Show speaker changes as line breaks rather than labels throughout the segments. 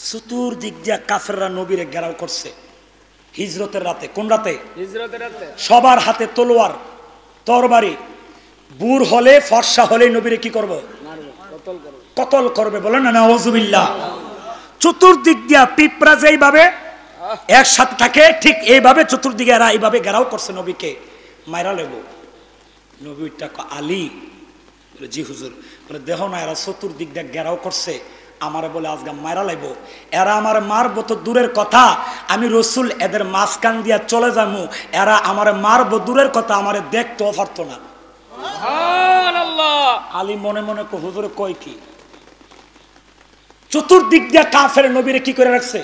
চতুর্দিক দিয়া কাফেররা নবীরে ঘেরাও করছে হিজরতের রাতে। কোন রাতে?
হিজরতের রাতে।
সবার হাতে তলোয়ার তরবারি, বুর হলে ফর্সা হলে নবীরে কি করব? কতল করবে। বলেন না নাউজুবিল্লাহ। চতুর্দিক দিয়া পিঁপড়া যেইভাবে একসাথে থাকে ঠিক এইভাবে চতুর্দিকে এরা এইভাবে ঘেরাও করছে নবীকে, মাইরা লেব। নবীটা আলী বলে জি হুজুর। বলে দেহ না এরা চতুর্দিক দিয়ে ঘেরাও করছে, আমারে বলে আজকে মাইরা লাইব। এরা আমার মারবো তো দূরের কথা, আমি রসুল এদের মাঝখান দিয়া চলে যাবো, এরা আমারে মারবো দূরের কথা, আমারে দেখতেও পারতো না। আলী মনে মনে হুজুরে কই কি? চতুর্দিক দিয়া কাফের নবীরে কি করে রাখছে?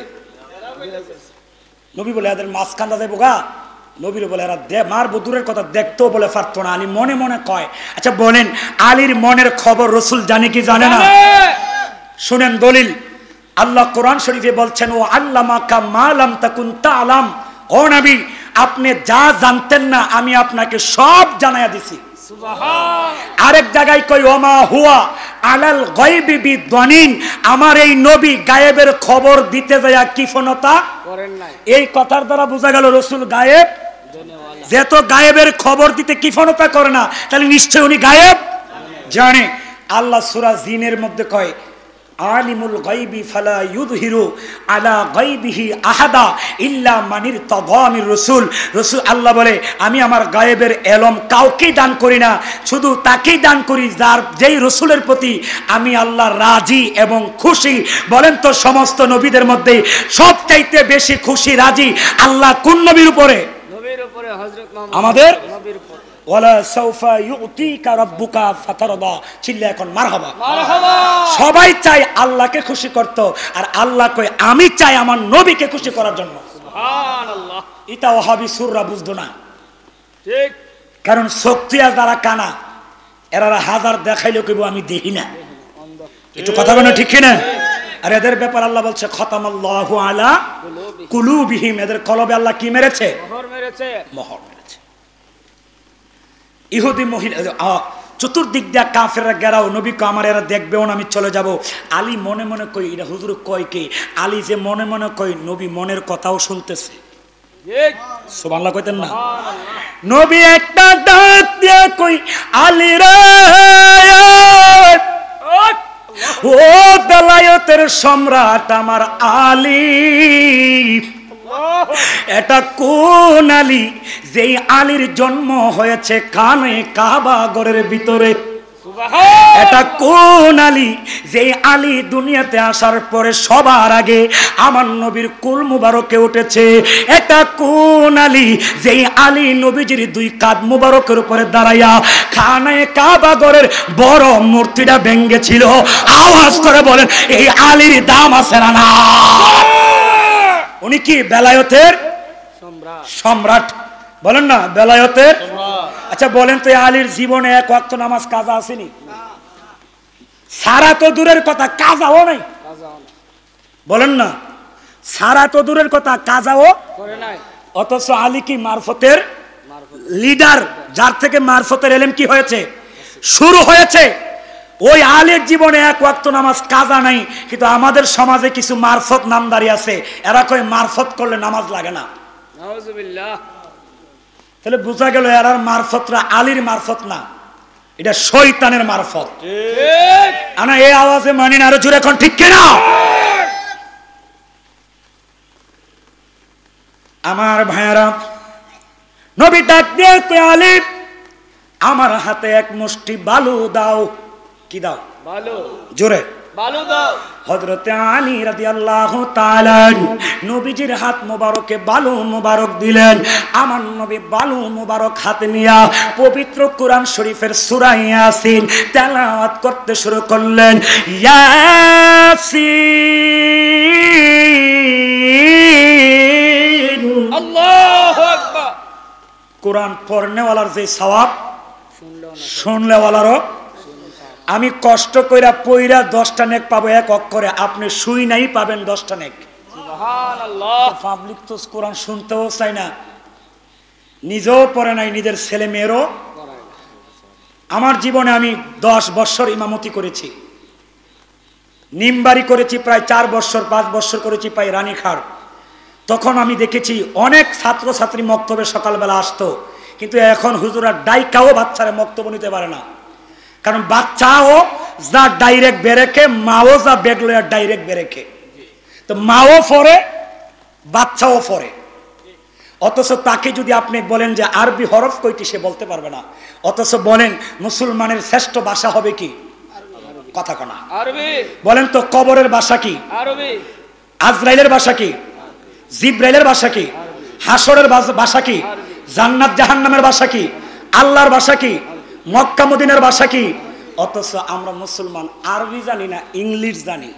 নবী বলে এদের মাঝখান দা দেবো গা। নবীরে বলে এরা মারবো দূরের কথা, দেখতেও বলে পারতো না। আলী মনে মনে কয়। আচ্ছা বলেন, আলীর মনের খবর রসুল জানে কি জানে না? শুনেন দলিল। আল্লাহ কোরআন শরীফে বলছেন, ও আল্লামাকা মা লাম তাকুন তা'লাম। ও নবী, আপনি যা জানতেন না আমি আপনাকে সব জানাইয়া দিছি। সুবহান। আরেক জায়গায় কই, ওমা হুয়া আলাল গায়বি বিদ্বানিন। আমার এই নবী গায়েবের খবর দিতে যায় কিফনতা করেন নাই। এই কথার দ্বারা বোঝা গেল রসুল গায়েব যেহেতু গায়েবের খবর দিতে কিফনতা করে না, তাহলে নিশ্চয় উনি গায়েব জানে। আল্লাহ সূরা জিনের মধ্যে কয়, আলিমুল গায়বি ফালা ইউযহিরু আলা গায়বিহি আহাদা ইল্লা মান ইরতাদা মির রাসূল। রাসূল আল্লাহ বলে, আমি আমার গায়েবের ইলম কাউকে দান করি না, শুধু তাকেই দান করি যার যেই রাসূলের প্রতি আমি আল্লাহ রাজি এবং খুশি। বলেন তো সমস্ত নবীদের মধ্যে সবচাইতে বেশি খুশি রাজি আল্লাহ কোন নবীর উপরে? নবীর উপরে, হযরত মুহাম্মদ আমাদের নবীর উপরে। ওয়ালা সাউফা ইউতিকা রাব্বুকা ফাতারদা। চিল্লা এখন মারহাবা মারহাবা। সবাই চাই আল্লাহকে খুশি করতে, আর আল্লাহ কই আমি চাই আমার নবীকে খুশি করার জন্য। সুবহানাল্লাহ। এটা ওয়াহাবি সুররা বুঝতো না, ঠিক? কারণ শক্তিয়া যারা কানা এরা হাজার দেখাইলেও কইব আমি দেখি না। একটু কথা বলেন ঠিক কিনা? আর এদের ব্যাপার আল্লাহ বলছে, খতামাল্লাহু আলা কুলুবিহিম। এদের কলবে আল্লাহ কি মেরেছে? মোহর মেরেছে। মোহর মেরেছে। ইহুদি মহিলা চতুর্দিক দিয়া কাফেররা গেরাও, নবীকে আমার এরা দেখবেও না, আমি চলে যাব। আলী মনে মনে কই, এটা হুজুর কয় কি? আলী যে মনে মনে কই, নবী মনের কথাও শুনতেছে। সুবহানাল্লাহ কইতেন না? নবী একটা ডাক দিয়ে কই, আলী রে ও বেলায়েতের সম্রাট আমার আলী। এটা কোন আলী? যেই আলীর জন্ম হয়েছে কানে কাবা ঘরের ভিতরে। এটা কোন আলী? যেই আলী দুনিয়াতে আসার পরে সবার আগে আমার নবীর কুল মুবারকে উঠেছে। এটা কোন আলী? যেই আলী নবীজির দুই কাঁধ মুবারকের উপরে দাঁড়াইয়া খানায় কাবা ঘরের বড় মূর্তিটা ভেঙ্গেছিল। আওয়াজ করে বলেন, এই আলীর দাম আছে না? না, উনি কি বেলায়েতের সম্রাট? বলেন না বেলায়েতের। আচ্ছা বলেন তো, আলীর জীবনে এক ওয়াক্ত নামাজ কাজা আসেনি? সারা তো দূরের কথা, কাজাও নাই। বলেন না, সারা তো দূরের কথা, কাজাও করে নাই। অথচ আলী কি মারফতের লিডার, যার থেকে মারফতের এলেম কি হয়েছে? শুরু হয়েছে। ওই আলীর জীবনে এক ওয়াক্ত নামাজ কাজা নাই, কিন্তু আমাদের সমাজে কিছু মারফত নামদারি আছে, এরা কই মারফত করলে নামাজ লাগে না। নাউজুবিল্লাহ। তাহলে বোঝা গেল এরার মারফতরা আলীর মারফত না, এটা শয়তানের মারফত। ঠিক আনা? এই আওয়াজে মানি না, আরো জোরে এখন ঠিক কিনা? আমার ভাইয়ারা, নবী ডাক দিয়ে কই, আলী আমার হাতে এক মুষ্টি বালু দাও। কি দাও? বালু। জোরে বালু দাও। হযরতে আলী রাদিয়াল্লাহু তাআলা নবীজির হাত মোবারকে বালু মোবারক দিলেন। আমার নবী বালু মোবারক হাতে নিয়া পবিত্র কোরআন শরীফের সূরা ইয়াসিন তেলাওয়াত করতে শুরু করলেন। ইয়াসিন, আল্লাহু আকবার। কোরআন পড়নেওয়ালার যে সওয়াব, শুনলেওয়ালারও। আমি কষ্ট কইরা পইরা 10টা নেক পাবো এক অক্ষরে, আপনি শুই নাই পাবেন 10টা নেক। সুবহানাল্লাহ। পাবলিক তো কোরআন শুনতেও চায় না, নিজেও পড়ে নাই, নিজের ছেলে মেয়েরও। আমার জীবনে আমি 10 বছর ইমামতি করেছি, নিমবাড়ি করেছি প্রায় 4 বছর 5 বছর করেছি প্রায় রানীখার। তখন আমি দেখেছি অনেক ছাত্রছাত্রী মক্তবে সকালবেলা আসতো, কিন্তু এখন হুজুরা ডাইকাও বাচ্চারা মক্তব নিতে পারে না, কারণ বাচ্চাও যা ডাইরেক্ট বেরেকে, মাও যা বেগ লয়া ডাইরেক্ট বেরেকে, তো মাও পড়ে বাচ্চাও পড়ে। অথচ তাকে যদি আপনি বলেন যে আরবি হরফ কয়টি, সে বলতে পারবে না। অথচ বলেন মুসলমানের শ্রেষ্ঠ ভাষা হবে কি? কথা কনা আরবি। বলেন তো কবরের ভাষা কি? আরবি। আজরাইলের ভাষা কি? জিব্রাইলের ভাষা কি? হাসরের ভাষা কি? জান্নাত জাহান্নামের ভাষা কি? আল্লাহর ভাষা কি? মক্কা মদিনার ভাষা কি? অথচ আমরা মুসলমান আরবি জানি না, ইংলিশ জানি।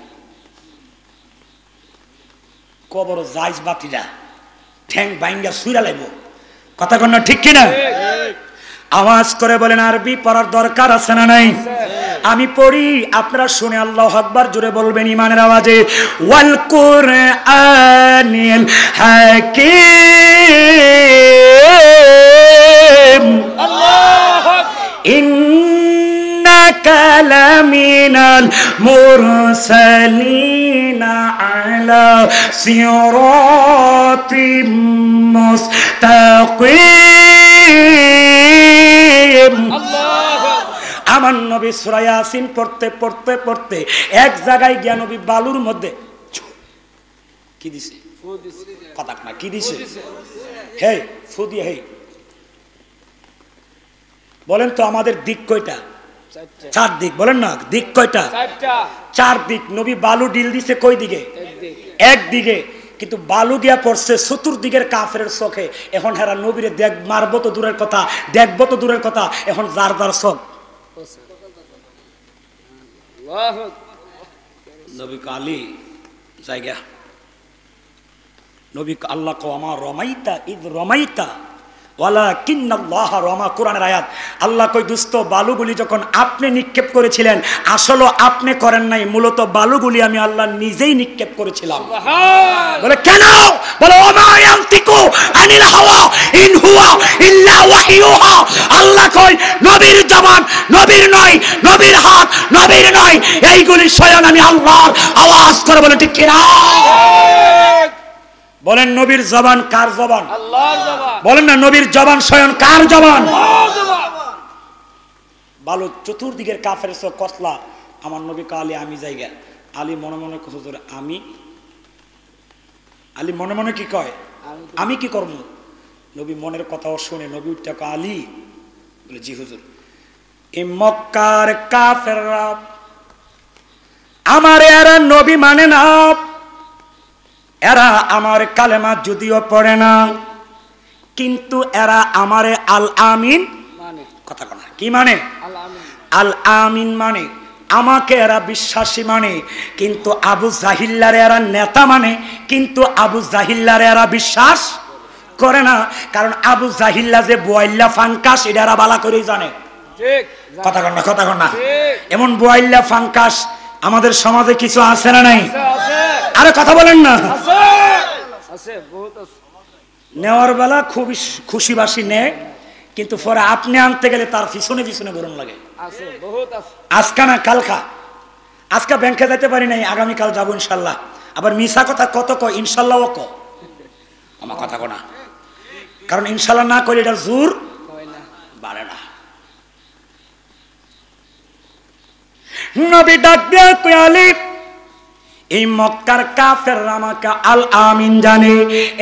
কবর জাইজ বাতিরা ঠ্যাং বাইঙ্গা সুইরা লাগবো। কথা কন না ঠিক কিনা? আওয়াজ করে বলেন আরবি পড়ার দরকার আছে না নাই? আমি পড়ি, আপনারা শুনে আল্লাহু আকবার জোরে বলবেন ইমানের আওয়াজে। ওয়াল কুরআনিল হাকীম আল্লাহু ইন্নাকা লামিনাল মুরসালিনা আলা সিরাতিম মুস্তাকিম। আমার নবী সূরা ইয়াসিন পড়তে পড়তে পড়তে এক জায়গায় গিয়া নবী বালুর মধ্যে কি দিছে? কথা না কি দিছে? হে ফু দিয়ে হে। বলেন তো আমাদের দিক কয়টা? 4 দিক। বলেন না দিক কয়টা? 4 দিক। নবী বালু ডিল দিছে কই দিকে? একদিকে। কিন্তু বালু গিয়া পড়ছে চতুর্দিকের কাফেরের চোখে। এখন হেরা নবীরে দেখ মারবো তো দূরের কথা, দেখবো তো দূরের কথা, এখন যার যার চোখ। নবী কালী জায়গা, নবী আল্লাহ কো আমা রমাইতা ইদ রমাইতা ওয়ালাকিন্নাল্লাহ রমা। কোরআনের আয়াত। আল্লাহ কই দুস্থ বালুগুলি যখন আপনি নিক্ষেপ করেছিলেন, আসলে আপনি করেন নাই, মূলত বালুগুলি আমি আল্লাহ নিজেই নিক্ষেপ করেছিলাম। বলে কেন? বলে ওমা ইয়ান্তিকু আনিল হাওয়া ইন হুয়া ইল্লা ওয়াহিয়ুহা। আল্লাহ কই নবীর জবান নবীর নয়, নবীর হাত নবীর নয়, এইগুলি স্বয়ং আমি আল্লাহর। আওয়াজ করে বলে ঠিক কিনা? বলেন নবীর জবান কার জবান? আল্লাহর জবান। বলেন না নবীর জবান স্বয়ং কার জবান? আল্লাহর জবান। বালু চতুর্দিকের কাফের সব কসলা। আমার নবী কালী আমি জায়গা। আলী মনে মনে হুজুর আমি, আলী মনে মনে কি কয় আমি কি করব? নবী মনের কথাও শুনে নবী উঠতে কয় আলী, বলে জি হুজুর। এই মক্কার কাফেররা আমার এরা নবী মানে না, এরা আমার কালেমা যদিও পড়ে না, কিন্তু এরা আমারে আল আমিন মানে। কথা কনা কি মানে? আল আমিন মানে আমাকে এরা বিশ্বাসী মানে, কিন্তু আবু জাহিল্লারে এরা নেতা মানে, কিন্তু আবু জাহিল্লারে এরা বিশ্বাস করে না। কারণ আবু জাহিল্লা যে বুয়াইল্লা ফাঙ্কাস এটা এরা বালা করেই জানে। কথা কন না, কথা কন না। এমন বুয়াইল্লা ফাঙ্কাস আমাদের সমাজে কিছু আছে না নাই? আরে কথা বলেন না। নেওয়ার বেলা খুবই খুশিবাসী নেয়, কিন্তু পরে আপনি আনতে গেলে তার পিছনে পিছনে গরম লাগে। আজকা না কালকা, আজকা ব্যাংকে যাইতে পারি নাই, আগামীকাল যাবো ইনশাল্লাহ। আবার মিশা কথা কত ক ইনশাল্লাহ ক আমার কথা কনা, কারণ ইনশাল্লাহ না করলে এটা জোর বাড়ে না। নবী ডাক দিয়ে কই আলী, এই মক্কার কাফেররা আমাকে আল আমিন জানে,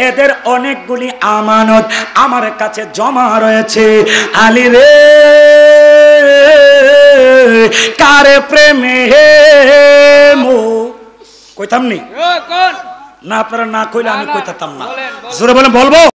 এদের অনেকগুলি আমানত আমার কাছে জমা রয়েছে। আলী রে কারে প্রেমে মো কইতাম নি না, আপনারা না কইলে আমি কইতাম না। জোরে বলেন বলবো।